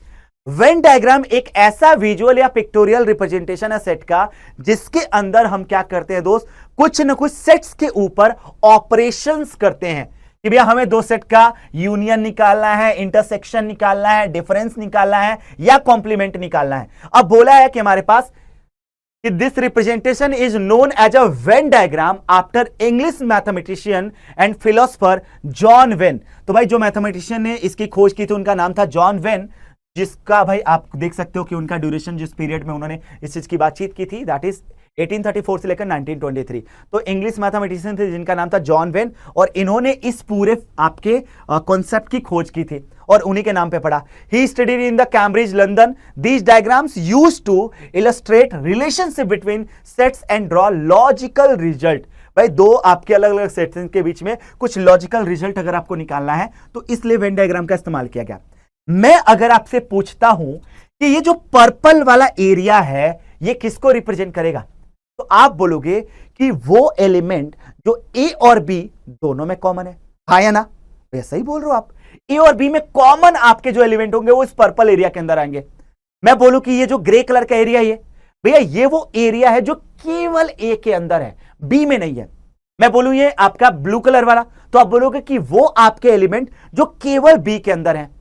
वेन डायग्राम एक ऐसा विजुअल या पिक्टोरियल रिप्रेजेंटेशन है सेट का, जिसके अंदर हम क्या करते हैं दोस्त, कुछ न कुछ सेट्स के ऊपर ऑपरेशंस करते हैं कि भैया हमें 2 सेट का यूनियन निकालना है, इंटरसेक्शन निकालना है, डिफरेंस निकालना है या कॉम्प्लीमेंट निकालना है। अब बोला है कि हमारे पास कि this representation is known as a Venn diagram after English mathematician and philosopher John Venn. तो भाई जो मैथमेटिशियन ने इसकी खोज की थी उनका नाम था जॉन वेन, जिसका भाई आप देख सकते हो कि उनका ड्यूरेशन जिस पीरियड में उन्होंने इस चीज की बातचीत की थी दैट इज 1834 से लेकर 1923। तो इंग्लिश मैथमेटिशियन थे जिनका नाम था जॉन वेन, और इन्होंने इस पूरे आपके कॉन्सेप्ट की खोज की थी और उन्हीं के नाम पे पढ़ा। He studied in the Cambridge London. These diagrams used to illustrate relationship between sets and draw logical result. भाई 2 आपके अलग अलग सेट्स के बीच में कुछ लॉजिकल रिजल्ट अगर आपको निकालना है तो इसलिए वेन डायग्राम का इस्तेमाल किया गया। मैं अगर आपसे पूछता हूं कि ये जो पर्पल वाला एरिया है ये किसको रिप्रेजेंट करेगा, तो आप बोलोगे कि वो एलिमेंट जो ए और बी दोनों में कॉमन है। हाँ या ना, वैसा ही बोल रहे हो आप। ए और बी में कॉमन आपके जो एलिमेंट होंगे वो इस पर्पल एरिया के अंदर आएंगे। मैं बोलूं कि ये जो ग्रे कलर का एरिया ये भैया ये वो एरिया है जो केवल ए के अंदर है, बी में नहीं है। मैं बोलूं ये आपका ब्लू कलर वाला, तो आप बोलोगे कि वो आपके एलिमेंट जो केवल बी के अंदर है।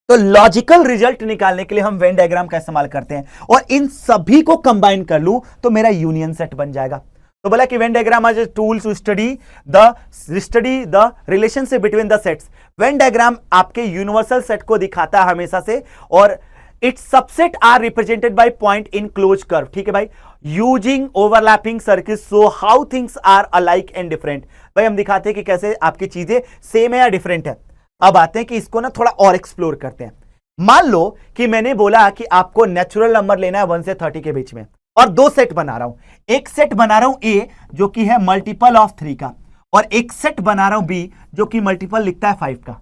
तो लॉजिकल रिजल्ट निकालने के लिए हम वेन डायग्राम का इस्तेमाल करते हैं, और इन सभी को कंबाइन कर लूं तो मेरा यूनियन सेट बन जाएगा। तो बोला कि Venn diagram as tools to study the relationship between the sets. Venn diagram आपके यूनिवर्सल सेट को दिखाता है हमेशा से, और its subset are represented by point in close curve. ठीक है भाई, using overlapping circle so how things are alike and different. भाई हम दिखाते हैं कि कैसे आपकी चीजें सेम है या डिफरेंट है। अब आते हैं कि इसको ना थोड़ा और एक्सप्लोर करते हैं। मान लो कि मैंने बोला कि आपको नेचुरल नंबर लेना है 1 से 30 के बीच में, और 2 सेट बना रहा हूं। एक सेट बना रहा हूं ए जो कि है मल्टीपल ऑफ 3 का, और एक सेट बना रहा हूं बी जो कि मल्टीपल लिखता है 5 का।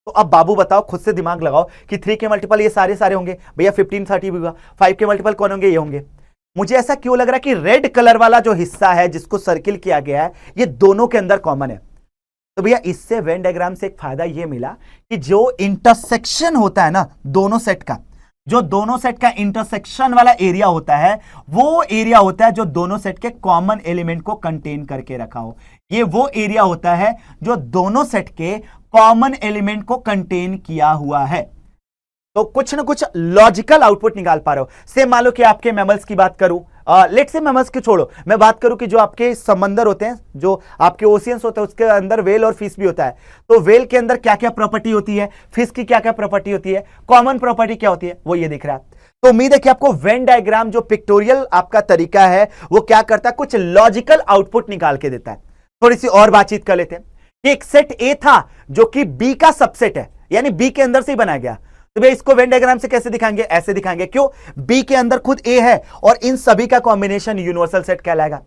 तो अब बाबू बताओ, खुद से दिमाग लगाओ कि 3 के मल्टीपल ये सारे सारे होंगे भैया, 15 30 भी होगा। 5 के मल्टीपल कौन होंगे? ये होंगे। मुझे ऐसा क्यों लग रहा है कि रेड कलर वाला जो हिस्सा है जिसको सर्किल किया गया है, ये दोनों के अंदर कॉमन है। तो भैया इससे वेन डायग्राम से एक फायदा ये मिला कि जो इंटरसेक्शन होता है ना दोनों सेट का, जो दोनों सेट का इंटरसेक्शन वाला एरिया होता है, वो एरिया होता है जो दोनों सेट के कॉमन एलिमेंट को कंटेन करके रखा हो। ये वो एरिया होता है जो दोनों सेट के कॉमन एलिमेंट को कंटेन किया हुआ है। तो कुछ ना कुछ लॉजिकल आउटपुट निकाल पा रहे हो। से मान लो कि आपके मैमल्स की बात करूं, लेट से मैमल्स की छोड़ो, मैं बात करूं कि जो आपके समंदर होते हैं, जो आपके ओशियंस होते हैं, उसके अंदर वेल और फिश भी होता है। तो वेल के अंदर क्या क्या प्रॉपर्टी होती है, फिश की क्या क्या प्रॉपर्टी होती है, कॉमन प्रॉपर्टी क्या होती है, वो ये दिख रहा है। तो उम्मीद है कि आपको वेन डायग्राम जो पिक्टोरियल आपका तरीका है वो क्या करता है, कुछ लॉजिकल आउटपुट निकाल के देता है। थोड़ी सी और बातचीत कर लेते हैं कि एक सेट ए था जो कि बी का सबसेट है, यानी बी के अंदर से ही बनाया गया। तो भैया इसको वेन डायग्राम से कैसे दिखाएंगे? ऐसे दिखाएंगे। क्यों? बी के अंदर खुद ए है और इन सभी का कॉम्बिनेशन यूनिवर्सल सेट कहलाएगा।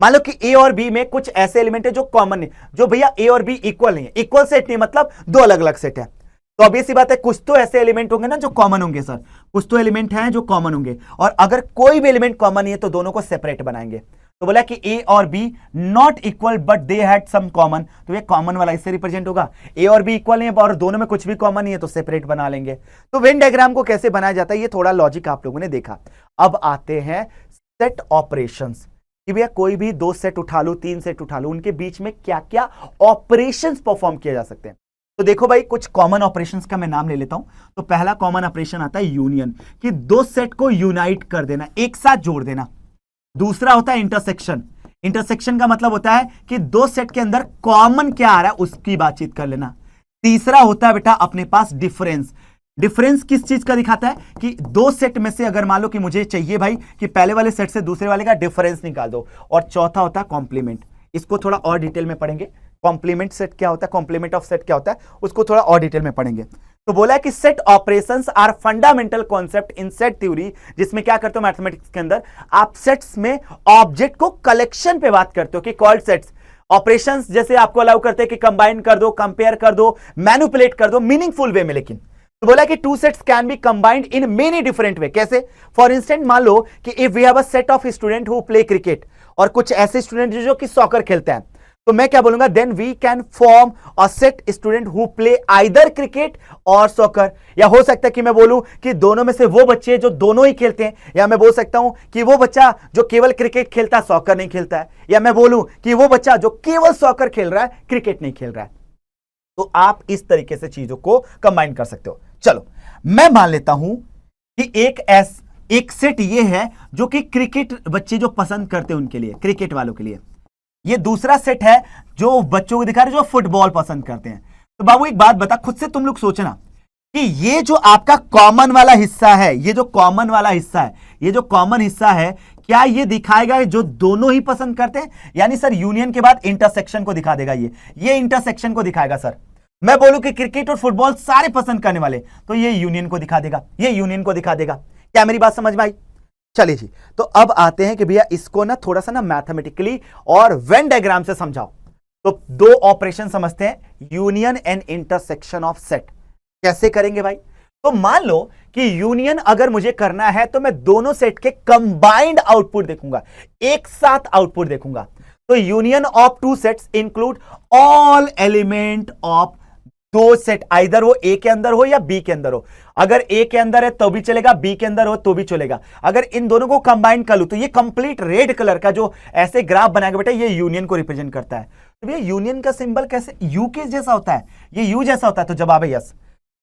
मान लो कि ए और बी में कुछ ऐसे एलिमेंट है जो कॉमन है, जो भैया ए और बी इक्वल नहीं है। इक्वल सेट नहीं मतलब दो अलग अलग सेट है। तो अब सी बात है, कुछ तो ऐसे एलिमेंट होंगे ना जो कॉमन होंगे सर, कुछ तो एलिमेंट हैं जो कॉमन होंगे, और अगर कोई भी एलिमेंट कॉमन नहीं है तो दोनों को सेपरेट बनाएंगे। तो बोला कि ए और B not equal but they had some common, तो ये कॉमन वाला इससे रिप्रेजेंट होगा। ए और बी इक्वल नहीं है और दोनों में कुछ भी कॉमन नहीं है तो सेपरेट बना लेंगे। तो वेन डायग्राम को कैसे बनाया जाता है, ये थोड़ा लॉजिक आप लोगों ने देखा। अब आते हैं सेट ऑपरेशंस कि भैया कोई भी 2 सेट उठा लो, 3 सेट उठा लो, उनके बीच में क्या क्या ऑपरेशंस परफॉर्म किए जा सकते हैं। तो देखो भाई, कुछ कॉमन ऑपरेशंस का मैं नाम ले लेता हूं। तो पहला कॉमन ऑपरेशन आता है यूनियन, कि 2 सेट को यूनाइट कर देना, एक साथ जोड़ देना। दूसरा होता है इंटरसेक्शन। इंटरसेक्शन का मतलब होता है कि 2 सेट के अंदर कॉमन क्या आ रहा है उसकी बातचीत कर लेना। तीसरा होता है बेटा अपने पास डिफरेंस। डिफरेंस किस चीज का दिखाता है कि 2 सेट में से अगर मान लो कि मुझे चाहिए भाई कि पहले वाले सेट से दूसरे वाले का डिफरेंस निकाल दो। और चौथा होता है कॉम्प्लीमेंट। इसको थोड़ा और डिटेल में पढ़ेंगे। कॉम्प्लीमेंट सेट क्या होता है, कॉम्प्लीमेंट ऑफ सेट क्या होता है, उसको थोड़ा और डिटेल में पढ़ेंगे। तो बोला है कि set operations are fundamental concept in set theory, जिसमें क्या करते हो मैथमेटिक्स के अंदर आप सेट्स में ऑब्जेक्ट को कलेक्शन पे बात करते हो कि कॉल्ड सेट्स। ऑपरेशंस जैसे आपको अलाउ करते हैं कि कंबाइन कर दो, कंपेयर कर दो, मैनिपुलेट कर दो मीनिंगफुल वे में। लेकिन तो बोला कि 2 sets can be combined in many different way. कैसे? फॉर इंस्टेंट मान लो कि if we have a set of student who play cricket, और कुछ ऐसे स्टूडेंट जो कि सॉकर खेलते हैं, तो मैं क्या बोलूंगा, then we can form a set student who play either cricket और सॉकर। या हो सकता है कि मैं बोलूं कि दोनों में से वो बच्चे जो दोनों ही खेलते हैं, या मैं बोल सकता हूं कि वो बच्चा जो केवल क्रिकेट खेलता है सॉकर नहीं खेलता है, या मैं बोलूं कि वो बच्चा जो केवल सॉकर खेल रहा है क्रिकेट नहीं खेल रहा है। तो आप इस तरीके से चीजों को कंबाइन कर सकते हो। चलो मैं मान लेता हूं कि एक सेट ये है जो कि क्रिकेट बच्चे जो पसंद करते हैं उनके लिए, क्रिकेट वालों के लिए। ये दूसरा सेट है जो बच्चों को दिखा रहे जो फुटबॉल पसंद करते हैं। तो बाबू एक बात बता, खुद से तुम लोग सोचना कि ये जो आपका कॉमन वाला हिस्सा है, ये जो कॉमन वाला हिस्सा है, ये जो कॉमन हिस्सा है, क्या ये दिखाएगा जो दोनों ही पसंद करते हैं? यानी सर यूनियन के बाद इंटरसेक्शन को दिखा देगा। ये इंटरसेक्शन को दिखाएगा। सर मैं बोलूं कि क्रिकेट और फुटबॉल सारे पसंद करने वाले, तो ये यूनियन को दिखा देगा, ये यूनियन को दिखा देगा। क्या मेरी बात समझ में आई? चलिए जी, तो अब आते हैं कि भैया इसको ना थोड़ा सा ना मैथमेटिकली और वेन डायग्राम से समझाओ। तो 2 ऑपरेशन समझते हैं, union and intersection of set. कैसे करेंगे भाई? तो मान लो कि यूनियन अगर मुझे करना है तो मैं दोनों सेट के कंबाइंड आउटपुट देखूंगा, एक साथ आउटपुट देखूंगा। तो union of 2 sets include all element of 2 set, either वो ए के अंदर हो या बी के अंदर हो। अगर ए के अंदर है तो भी चलेगा, बी के अंदर हो तो भी चलेगा। अगर इन दोनों को कंबाइन कर लूं तो ये कंप्लीट रेड कलर का जो ऐसे ग्राफ बनाएगा बेटा, ये यूनियन को रिप्रेजेंट करता है। तो भैया यूनियन का सिंबल कैसे यू के जैसा होता है, ये यू जैसा होता है। तो जवाब है यस।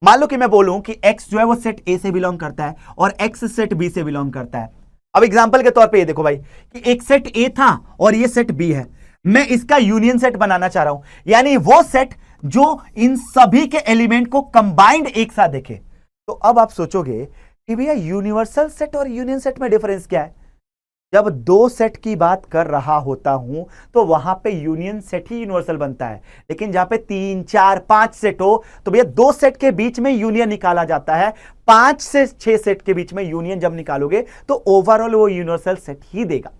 मान लो कि मैं बोलूं कि एक्स जो है वो सेट ए से बिलोंग करता है और एक्स सेट बी से बिलोंग करता है। अब एग्जांपल के तौर पे ये देखो भाई कि एक सेट ए था और ये सेट बी है, मैं इसका यूनियन सेट बनाना चाह रहा हूं, यानी वो सेट जो इन सभी के एलिमेंट को कंबाइंड एक साथ देखे। तो अब आप सोचोगे कि भैया यूनिवर्सल सेट और यूनियन सेट में डिफरेंस क्या है? जब 2 सेट की बात कर रहा होता हूं तो वहां पे यूनियन सेट ही यूनिवर्सल बनता है, लेकिन जहां पे 3, 4, 5 सेट हो तो भैया 2 सेट के बीच में यूनियन निकाला जाता है। 5 से 6 सेट के बीच में यूनियन जब निकालोगे तो ओवरऑल वो यूनिवर्सल सेट ही देगा।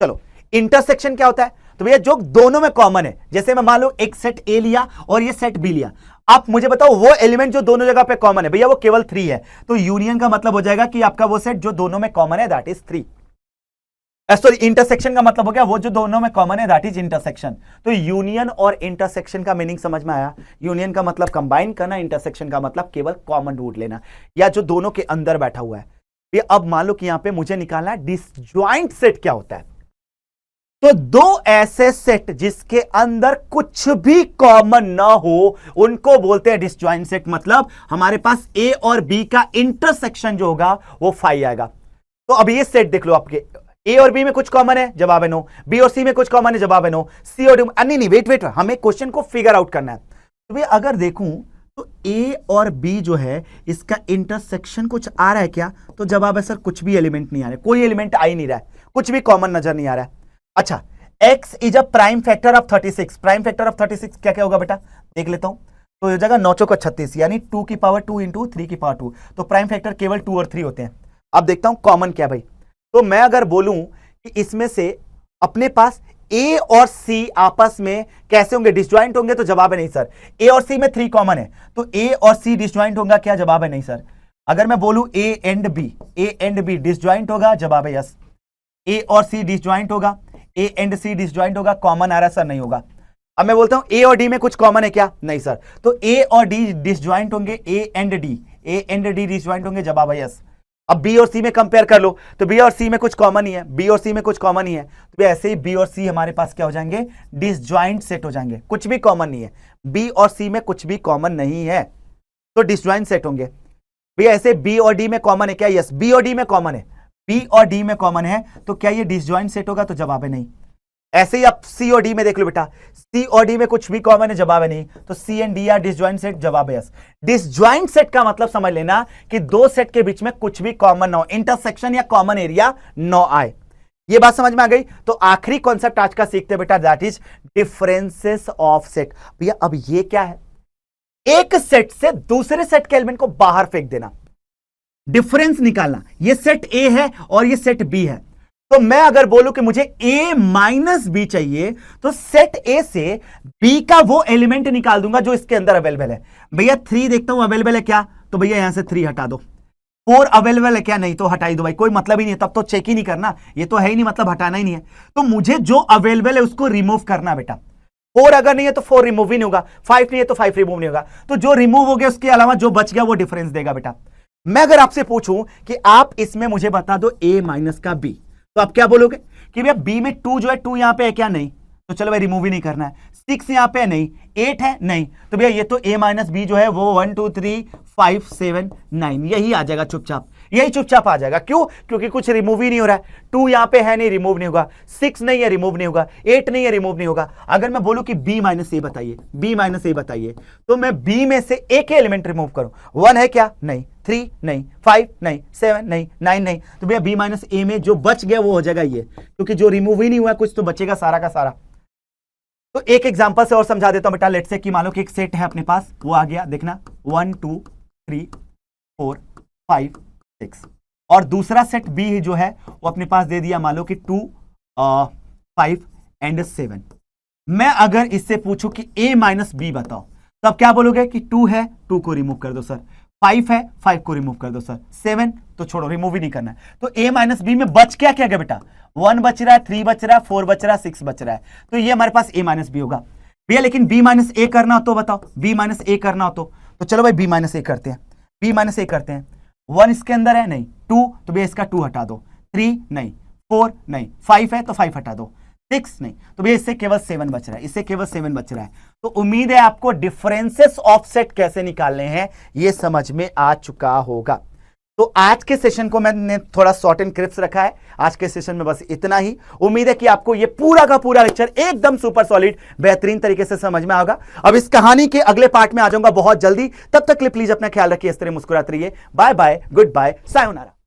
चलो इंटरसेक्शन क्या होता है? तो भैया जो दोनों में कॉमन है, जैसे मैं मान लो एक सेट ए लिया और ये सेट बी लिया, आप मुझे बताओ वो एलिमेंट जो दोनों जगह पे कॉमन है, भैया वो केवल 3 है, तो यूनियन का मतलब हो जाएगा कि आपका वो सेट जो दोनों में कॉमन है दैट इज 3। सॉरी, इंटरसेक्शन का मतलब हो गया वो जो दोनों में कॉमन है दैट इज इंटरसेक्शन। तो यूनियन और इंटरसेक्शन का मीनिंग समझ में आया। यूनियन का मतलब कंबाइन करना, इंटरसेक्शन का मतलब केवल कॉमन रूट लेना, या जो दोनों के अंदर बैठा हुआ है। ये अब मान लो कि यहां पे मुझे निकालना है डिसजॉइंट सेट क्या होता है। तो दो ऐसे सेट जिसके अंदर कुछ भी कॉमन ना हो उनको बोलते हैं डिसजॉइंट सेट। मतलब हमारे पास ए और बी का इंटरसेक्शन जो होगा वो 5 आएगा। तो अब ये सेट देख लो, आपके ए और बी में कुछ कॉमन है, जवाब है नो। बी और सी में कुछ कॉमन है, जवाब है नो। सी और डी, नहीं वेट, हमें क्वेश्चन को फिगर आउट करना है। तो भाई अगर देखूं तो ए और बी जो है इसका इंटरसेक्शन कुछ आ रहा है क्या, तो जवाब है सर कुछ भी एलिमेंट नहीं आ रहा है, कोई एलिमेंट आ ही नहीं रहा है, कुछ भी कॉमन नजर नहीं आ रहा है। अच्छा, x is a prime factor of 36। Prime factor of 36 क्या क्या होगा बेटा, देख लेता हूं। तो हो जाएगा 9 चौका 36, यानी 2 की पावर 2 इंटू 3 की पावर 2। तो प्राइम फैक्टर केवल 2 और 3 होते हैं। अब देखता हूं कॉमन क्या भाई। तो मैं अगर बोलूं कि इसमें से अपने पास ए और सी आपस में कैसे होंगे, डिसजॉइंट होंगे, तो जवाब है नहीं सर। ए और सी में 3 कॉमन है, तो ए और सी डिसजॉइंट होगा क्या, जवाब है नहीं सर। अगर मैं बोलूं ए एंड बी डिसजॉइंट होगा, जवाब है यस। ए और सी डिसजॉइंट होगा, ए एंड सी डिसजॉइंट होगा, कॉमन आ रहा है सर, नहीं होगा। अब मैं बोलता हूं ए और डी में कुछ कॉमन है क्या, नहीं सर। तो ए और डी डिसजॉइंट होंगे, ए एंड डी डिसजॉइंट होंगे, जवाब है यस। अब बी और सी में कंपेयर कर लो, तो बी और सी में कुछ कॉमन ही है, बी और सी में कुछ कॉमन ही है, तो ऐसे ही बी और सी हमारे पास क्या हो जाएंगे, डिसजॉइंट सेट हो जाएंगे। कुछ भी कॉमन नहीं है, बी और सी में कुछ भी कॉमन नहीं है, तो डिसजॉइंट सेट होंगे। भैया ऐसे बी और डी में कॉमन है क्या, यस, बी और डी में कॉमन है, बी और डी में कॉमन है, तो क्या ये डिसजॉइंट सेट होगा, तो जवाब है नहीं। ऐसे ही आप सी और डी में देख लो बेटा, सी और डी में कुछ भी कॉमन है, जवाब है नहीं, तो C and D are disjoint set, जवाब है यस। डिसजॉइंट सेट का मतलब समझ लेना कि दो सेट के बीच में कुछ भी कॉमन ना हो, इंटरसेक्शन या कॉमन एरिया न आए। ये बात समझ में आ गई। तो आखिरी कॉन्सेप्ट आज का सीखते बेटा, that is differences of set. भैया अब ये क्या है, एक सेट से दूसरे सेट के एलिमेंट को बाहर फेंक देना, डिफरेंस निकालना। ये सेट ए है और ये सेट बी है, तो मैं अगर बोलूं कि मुझे a माइनस बी चाहिए, तो सेट a से b का वो एलिमेंट निकाल दूंगा जो इसके अंदर अवेलेबल है। भैया 3 देखता हूं अवेलेबल है क्या, तो भैया यहां से 3 हटा दो। 4 अवेलेबल है क्या, नहीं, तो हटा ही दो भाई, कोई मतलब ही नहीं है, तब तो चेक ही नहीं करना, ये तो है ही नहीं, मतलब हटाना ही नहीं है। तो मुझे जो अवेलेबल है उसको रिमूव करना बेटा। 4 अगर नहीं है तो 4 रिमूव ही नहीं होगा, 5 नहीं है तो 5 रिमूव नहीं होगा, तो जो रिमूव हो गया उसके अलावा जो बच गया वो डिफरेंस देगा बेटा। मैं अगर आपसे पूछूं कि आप इसमें मुझे बता दो a माइनस का b, तो आप क्या बोलोगे कि भैया b में 2 जो है 2 यहां पे है क्या, नहीं, तो चलो भाई रिमूव ही नहीं करना है। 6 यहां पे है नहीं, 8 है नहीं, तो भैया ये तो a माइनस बी जो है वो 1 2 3 5 7 9 यही आ जाएगा चुपचाप, यही चुपचाप आ जाएगा। क्यों, क्योंकि कुछ रिमूव ही नहीं हो रहा है। 2 यहां पे है नहीं, रिमूव नहीं होगा। 6 नहीं है, रिमूव नहीं होगा। 8 नहीं है, रिमूव नहीं होगा। अगर मैं बोलूं कि b माइनस ए बताइए, b माइनस ए बताइए, तो मैं b में से एक एलिमेंट रिमूव करूं। 1 है क्या, नहीं, 3 नहीं, 5 नहीं, 7 नहीं, 9 नहीं, तो भैया b माइनस ए में जो बच गया वो हो जाएगा ये, क्योंकि जो रिमूव ही नहीं हुआ कुछ तो बचेगा सारा का सारा। तो एक एग्जांपल से और समझा देता हूं बेटा। लेट्स से कि मान लो कि एक सेट है अपने पास, वो आ गया, देखना 1 2 3 4 5 6, और दूसरा सेट बी जो है वो अपने पास दे दिया मान लो कि 2 5 एंड 7। मैं अगर इससे पूछूं कि a माइनस बी बताओ, तो आप क्या बोलोगे कि 2 है, 2 को रिमूव कर दो सर, 5 है, 5 को रिमूव कर दो सर, 7 तो छोड़ो, रिमूव ही नहीं करना है। तो a माइनस बी में बच क्या क्या गया बेटा, 1 बच रहा है, 3 बच रहा है, 4 बच रहा है, 6 बच रहा है, तो ये हमारे पास a माइनस बी होगा। भैया लेकिन b माइनस ए करना हो तो बताओ, b माइनस ए करना हो तो चलो भाई b माइनस ए करते हैं, b माइनस ए करते हैं। 1 इसके अंदर है नहीं, 2 तो भैया इसका 2 हटा दो, 3 नहीं, 4 नहीं, 5 है तो 5 हटा दो, 6 नहीं, तो भैया इससे केवल 7 बच रहा है, इससे केवल 7 बच रहा है। तो उम्मीद है आपको डिफरेंसेस ऑफ सेट कैसे निकालने हैं ये समझ में आ चुका होगा। तो आज के सेशन को मैंने थोड़ा शॉर्ट एंड क्रिप्स रखा है। आज के सेशन में बस इतना ही। उम्मीद है कि आपको ये पूरा का पूरा लेक्चर एकदम सुपर सॉलिड बेहतरीन तरीके से समझ में आएगा। अब इस कहानी के अगले पार्ट में आ जाऊंगा बहुत जल्दी। तब तक प्लीज अपना ख्याल रखिए, इस तरह मुस्कुराते रहिए। Bye bye, good bye, sayonara.